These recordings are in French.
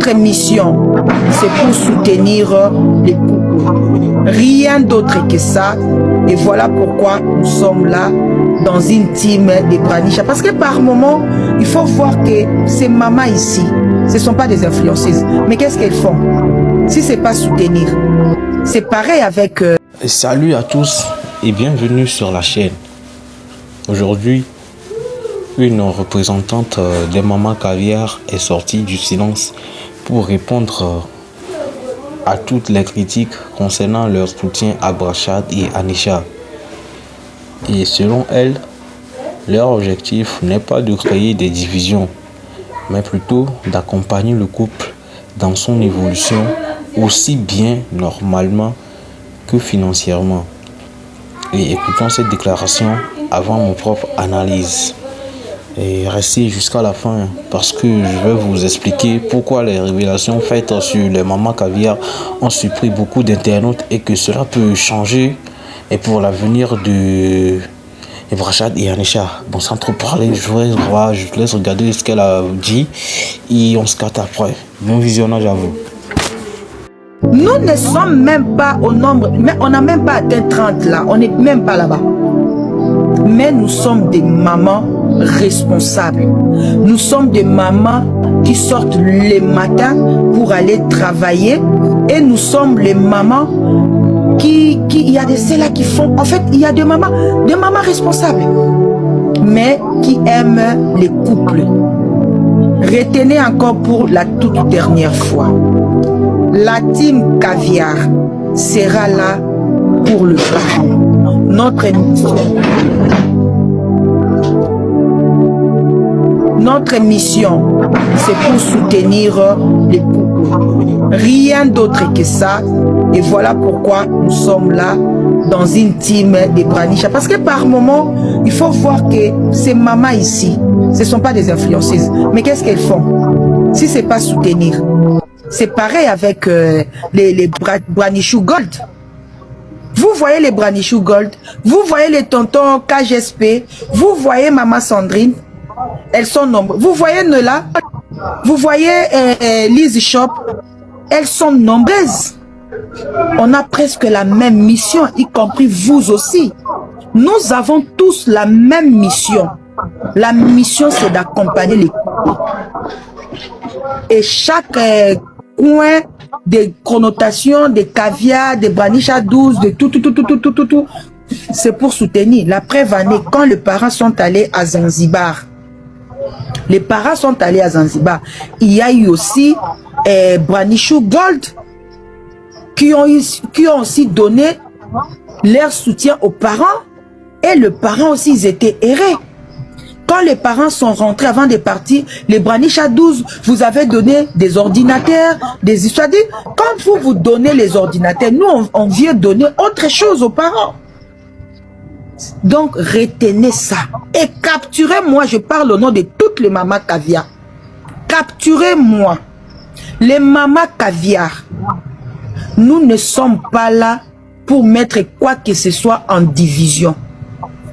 Notre mission, c'est pour soutenir les couples. Rien d'autre que ça. Et voilà pourquoi nous sommes là dans une team des Branicha. Parce que par moment, il faut voir que ces mamans ici, ce ne sont pas des influenceuses. Mais qu'est-ce qu'elles font? Si ce n'est pas soutenir. C'est pareil avec... Salut à tous et bienvenue sur la chaîne. Aujourd'hui, une représentante des mamans caviar est sortie du silence pour répondre à toutes les critiques concernant leur soutien à Brachad et Anisha. Et selon elle, leur objectif n'est pas de créer des divisions, mais plutôt d'accompagner le couple dans son évolution aussi bien normalement que financièrement. Et écoutons cette déclaration avant mon propre analyse. Et restez jusqu'à la fin parce que je vais vous expliquer pourquoi les révélations faites sur les mamans caviar ont surpris beaucoup d'internautes et que cela peut changer et pour l'avenir de Brachad et Anisha. Bon, sans trop parler, je te laisse regarder ce qu'elle a dit et on se capte après. Bon visionnage à vous. Nous ne sommes même pas au nombre, mais on n'a même pas atteint 30 là, on n'est même pas là-bas. Mais nous sommes des mamans responsables. Nous sommes des mamans qui sortent les matins pour aller travailler. Et nous sommes les mamans il y a de celles-là qui font... En fait, il y a des mamans responsables. Mais qui aiment les couples. Retenez encore pour la toute dernière fois. La team caviar sera là pour le parent. Notre mission, c'est pour soutenir les couples. Rien d'autre que ça. Et voilà pourquoi nous sommes là dans une team des Branicha. Parce que par moment, il faut voir que ces mamans ici, ce ne sont pas des influenceuses. Mais qu'est-ce qu'elles font? Si ce n'est pas soutenir. C'est pareil avec les Branichou Gold. Vous voyez les Branichou Gold, vous voyez les tontons KGSP, vous voyez Maman Sandrine, elles sont nombreuses. Vous voyez Nola, vous voyez Lise Shop, elles sont nombreuses. On a presque la même mission, y compris vous aussi. Nous avons tous la même mission. La mission, c'est d'accompagner les couples. Et chaque coin des connotations, des caviar, des Branicha 12, de tout, c'est pour soutenir. La preuve en est quand les parents sont allés à Zanzibar. Les parents sont allés à Zanzibar. Il y a eu aussi Branichou Gold qui ont aussi donné leur soutien aux parents. Et les parents aussi, ils étaient errés. Quand les parents sont rentrés avant de partir, les Branicha 12, vous avez donné des ordinateurs, des histoires. Quand vous donnez les ordinateurs, nous, on vient donner autre chose aux parents. Donc, retenez ça. Et capturez-moi, je parle au nom de toutes les mamans caviar. Capturez-moi. Les mamans caviar, nous ne sommes pas là pour mettre quoi que ce soit en division.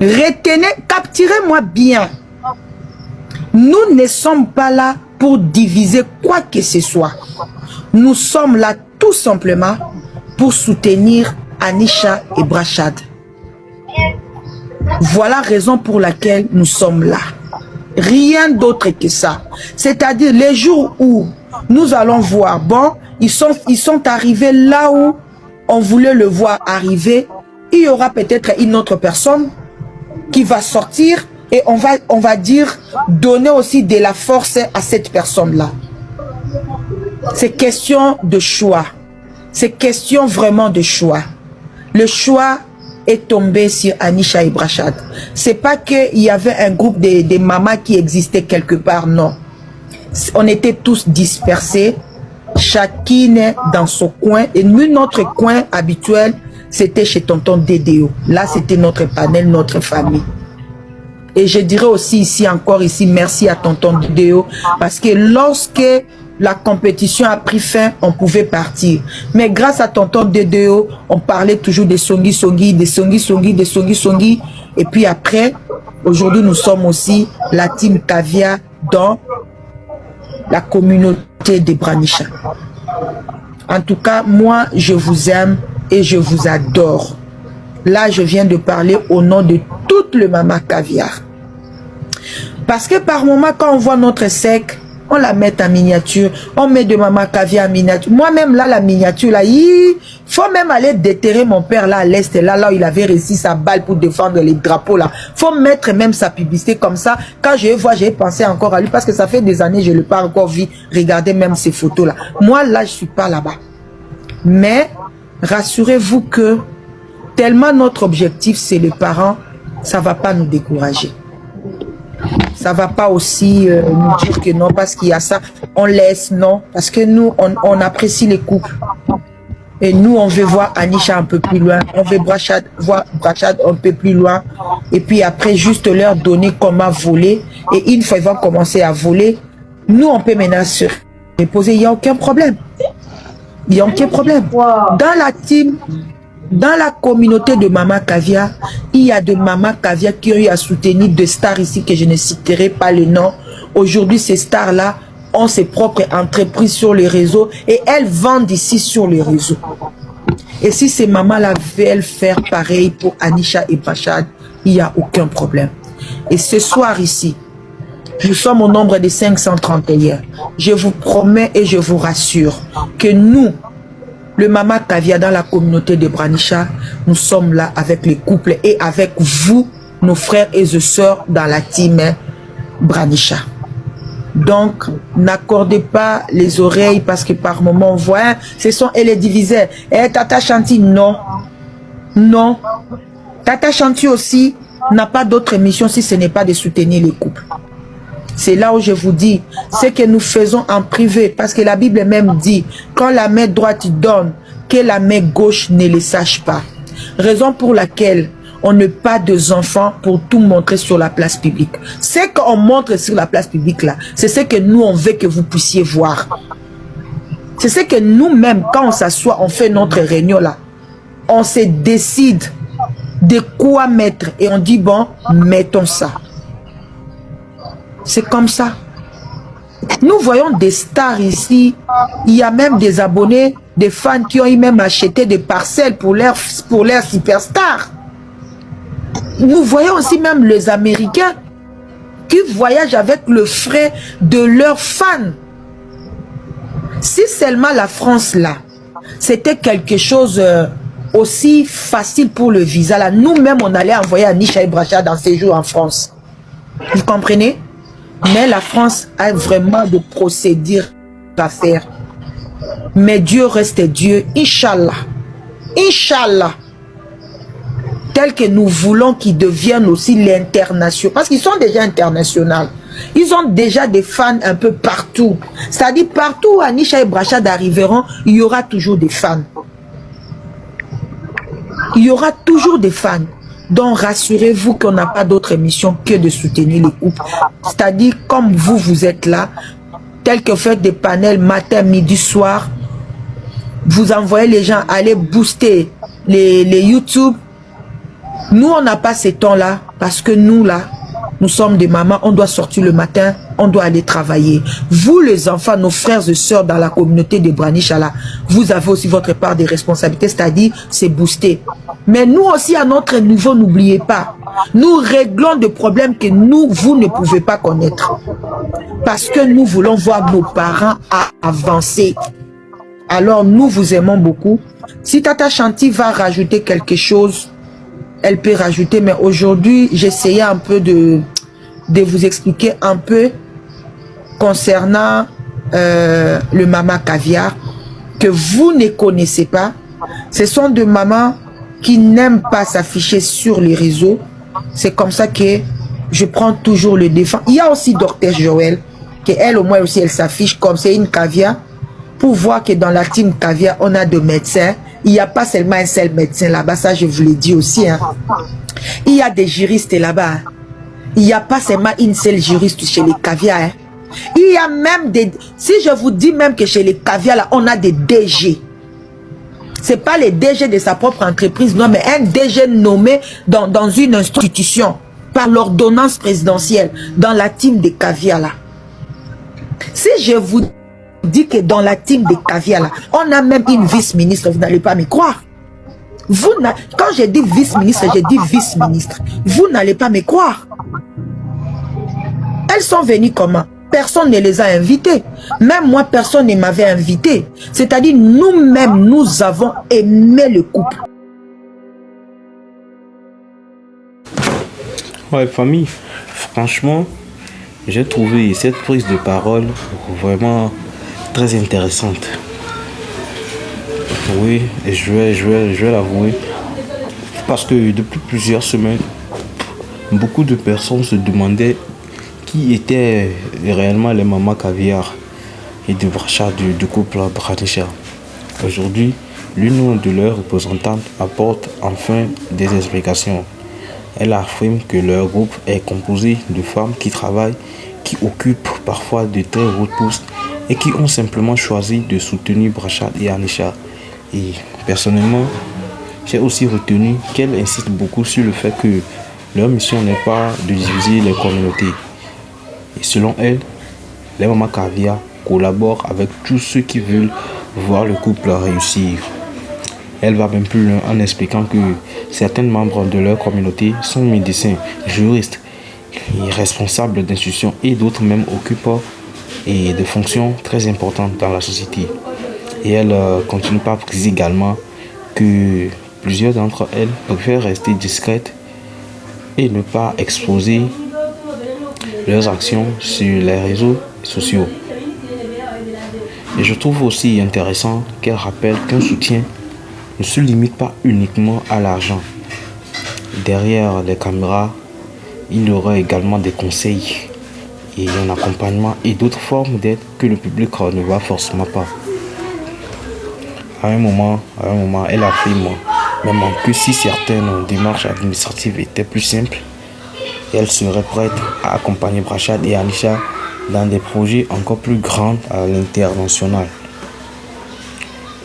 Retenez, capturez-moi bien. Nous ne sommes pas là pour diviser quoi que ce soit. Nous sommes là tout simplement pour soutenir Anisha et Brachad. Voilà la raison pour laquelle nous sommes là. Rien d'autre que ça. C'est-à-dire les jours où nous allons voir, bon, ils sont arrivés là où on voulait le voir arriver. Il y aura peut-être une autre personne qui va sortir et on va dire donner aussi de la force à cette personne-là. C'est question de choix. C'est question vraiment de choix. Le choix est tombé sur Anisha et Brachad. C'est pas qu'il y avait un groupe de mamans qui existait quelque part, non. On était tous dispersés, chacune dans son coin. Et nous, notre coin habituel, c'était chez tonton Dédéo. Là, c'était notre panel, notre famille. Et je dirais aussi ici, encore ici, merci à tonton Dédéo, parce que lorsque la compétition a pris fin, on pouvait partir. Mais grâce à tonton Dédéo, on parlait toujours des songi, des songi. Et puis après, aujourd'hui, nous sommes aussi la team caviar, dont la communauté de Branisha. En tout cas, moi, je vous aime et je vous adore. Là, je viens de parler au nom de toute le Mama Caviar. Parce que par moment, quand on voit notre sec, on la met en miniature, on met de Mama Caviar en miniature. Moi-même, là, la miniature, là, il faut même aller déterrer mon père, là, à l'Est, là où il avait réussi sa balle pour défendre les drapeaux, là. Faut mettre même sa publicité comme ça. Quand je vois, j'ai pensé encore à lui, parce que ça fait des années, je ne l'ai pas encore vu. Regardez même ces photos-là. Moi, là, je suis pas là-bas. Mais, rassurez-vous que, tellement notre objectif, c'est les parents, ça va pas nous décourager. Ça va pas aussi nous dire que non, parce qu'il y a ça, on laisse, non. Parce que nous, on apprécie les couples. Et nous, on veut voir Anisha un peu plus loin. On veut voir Brachad un peu plus loin. Et puis après, juste leur donner comment voler. Et une fois ils vont commencer à voler, nous, on peut maintenant se reposer. Il n'y a aucun problème. Il n'y a aucun problème. Dans la team, dans la communauté de Mama Caviar, il y a de Mama Caviar qui ont eu à soutenir des stars ici que je ne citerai pas le nom. Aujourd'hui, ces stars-là ont ses propres entreprises sur les réseaux et elles vendent ici sur les réseaux. Et si ces mamans-là veulent faire pareil pour Anisha et Brachad, il n'y a aucun problème. Et ce soir ici, nous sommes au nombre de 531. Je vous promets et je vous rassure que nous, le Mama Caviar dans la communauté de Branisha, nous sommes là avec les couples et avec vous, nos frères et sœurs dans la team Branisha. Donc, n'accordez pas les oreilles parce que par moment on voit, hein, ce sont les diviseurs. Eh, Tata Chanty, non. Non. Tata Chanty aussi n'a pas d'autre mission si ce n'est pas de soutenir les couples. C'est là où je vous dis, ce que nous faisons en privé, parce que la Bible même dit, quand la main droite donne, que la main gauche ne le sache pas. Raison pour laquelle on ne pas des enfants pour tout montrer sur la place publique. Ce qu'on montre sur la place publique là, c'est ce que nous on veut que vous puissiez voir. C'est ce que nous-mêmes, quand on s'assoit, on fait notre réunion là, on se décide de quoi mettre et on dit bon, mettons ça. C'est comme ça. Nous voyons des stars ici. Il y a même des abonnés, des fans qui ont même acheté des parcelles pour leur superstar. Nous voyons aussi même les Américains qui voyagent avec le frais de leurs fans. Si seulement la France là, c'était quelque chose aussi facile pour le visa là, nous-mêmes on allait envoyer Anisha et Brachad dans ces jours en France. Vous comprenez? Mais la France a vraiment de procédures à faire. Mais Dieu reste Dieu, Inch'Allah. Inch'Allah. Tel que nous voulons qu'ils deviennent aussi l'international. Parce qu'ils sont déjà internationaux. Ils ont déjà des fans un peu partout. C'est-à-dire partout où Anisha et Brachad arriveront, il y aura toujours des fans. Il y aura toujours des fans. Donc rassurez-vous qu'on n'a pas d'autre mission que de soutenir les couples. C'est-à-dire comme vous, vous êtes là, tel que faites des panels matin, midi, soir, vous envoyez les gens aller booster les YouTube. Nous, on n'a pas ces temps-là parce que nous, là, nous sommes des mamans, on doit sortir le matin, on doit aller travailler. Vous, les enfants, nos frères et sœurs dans la communauté de Branisha, là, vous avez aussi votre part de responsabilité, c'est-à-dire, c'est booster. Mais nous aussi, à notre niveau, n'oubliez pas, nous réglons des problèmes que nous, vous ne pouvez pas connaître. Parce que nous voulons voir nos parents avancer. Alors, nous vous aimons beaucoup. Si Tata Chanty va rajouter quelque chose, elle peut rajouter, mais aujourd'hui, j'essayais un peu de vous expliquer un peu concernant le Mama Caviar que vous ne connaissez pas. Ce sont des mamans qui n'aiment pas s'afficher sur les réseaux. C'est comme ça que je prends toujours le défense. Il y a aussi Dr Joël, qui elle au moins aussi, elle s'affiche comme c'est une caviar, pour voir que dans la team caviar, on a des médecins. Il n'y a pas seulement un seul médecin là-bas, ça je vous l'ai dit aussi. Hein. Il y a des juristes là-bas. Il n'y a pas seulement une seule juriste chez les caviars. Hein. Il y a même des... Si je vous dis même que chez les caviars là, on a des DG. Ce n'est pas les DG de sa propre entreprise, non, mais un DG nommé dans une institution par l'ordonnance présidentielle, dans la team des caviars là. Si je vous dis que dans la team des caviar, là, on a même une vice-ministre, vous n'allez pas me croire. Quand je dis vice-ministre, je dis vice-ministre. Vous n'allez pas me croire. Elles sont venues comment? Personne ne les a invitées. Même moi, personne ne m'avait invité. C'est-à-dire, nous-mêmes, nous avons aimé le couple. Ouais, famille, franchement, j'ai trouvé cette prise de parole vraiment très intéressante. Oui, et je vais l'avouer. Parce que depuis plusieurs semaines, beaucoup de personnes se demandaient qui étaient réellement les mamans caviar et de Brachat du couple Branisha. Aujourd'hui, l'une de leurs représentantes apporte enfin des explications. Elle affirme que leur groupe est composé de femmes qui travaillent, qui occupent parfois de très hauts postes et qui ont simplement choisi de soutenir Brachat et Anisha. Et personnellement, j'ai aussi retenu qu'elle insiste beaucoup sur le fait que leur mission n'est pas de diviser les communautés. Et selon elle, les mamans caviar collaborent avec tous ceux qui veulent voir le couple réussir. Elle va même plus loin en expliquant que certains membres de leur communauté sont médecins, juristes et responsables d'institutions et d'autres même occupent de fonctions très importantes dans la société. Et elle continue par préciser également que plusieurs d'entre elles préfèrent rester discrètes et ne pas exposer leurs actions sur les réseaux sociaux. Et je trouve aussi intéressant qu'elle rappelle qu'un soutien ne se limite pas uniquement à l'argent. Derrière les caméras, il y aura également des conseils et un accompagnement et d'autres formes d'aide que le public ne voit forcément pas. À un moment, elle affirme même que si certaines démarches administratives étaient plus simples, elle serait prête à accompagner Brachat et Anisha dans des projets encore plus grands à l'international.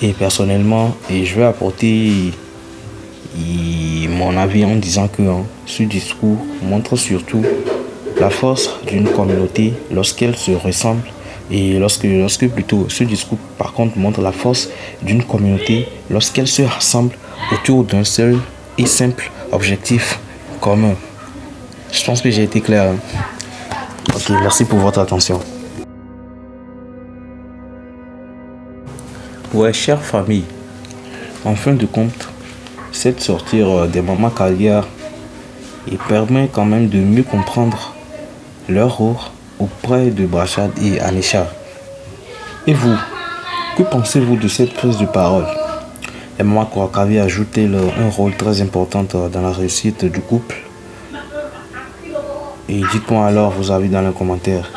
Et personnellement, je vais apporter mon avis en disant que ce discours montre surtout la force d'une communauté lorsqu'elle se ressemble et lorsque plutôt ce discours par contre montre la force d'une communauté lorsqu'elle se rassemble autour d'un seul et simple objectif commun. Je pense que j'ai été clair. Ok, merci pour votre attention. Ouais, chère famille, en fin de compte, cette sortie des mamans caviar permet quand même de mieux comprendre leur rôle auprès de Brachat et Anisha. Et vous, que pensez-vous de cette prise de parole? Les mamans caviar jouent-elles un rôle très important dans la réussite du couple? Et dites-moi alors vos avis dans les commentaires.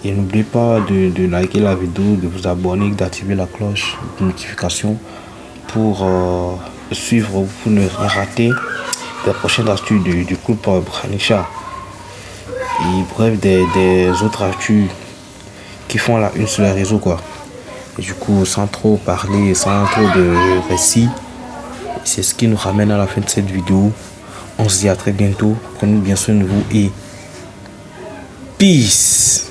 Et n'oubliez pas de liker la vidéo, de vous abonner, d'activer la cloche de notification pour suivre, pour ne rien rater des prochaines astuces du couple Branisha. Et bref, des autres actus qui font la une sur les réseaux quoi. Et du coup, sans trop parler, sans trop de récits, c'est ce qui nous ramène à la fin de cette vidéo. On se dit à très bientôt. Prenez bien soin de vous et peace.